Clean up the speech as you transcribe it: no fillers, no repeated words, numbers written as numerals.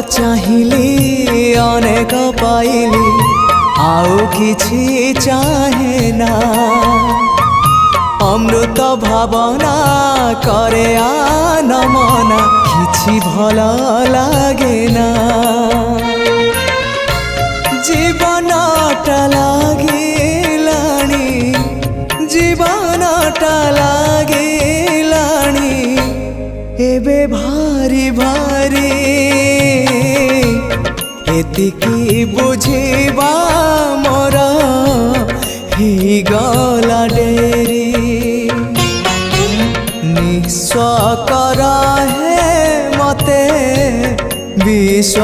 चाहिली अनेक पाइली आउ किछि चाहे ना अमृत भावना करे आनमना किछि भल लागे ना जीवनटा लागिलाणी जीवनटा लागिलाणी एबे भारी भारी एतिकी बुझिबा मोर ही गला डेरी निस्व करा है मते विश्व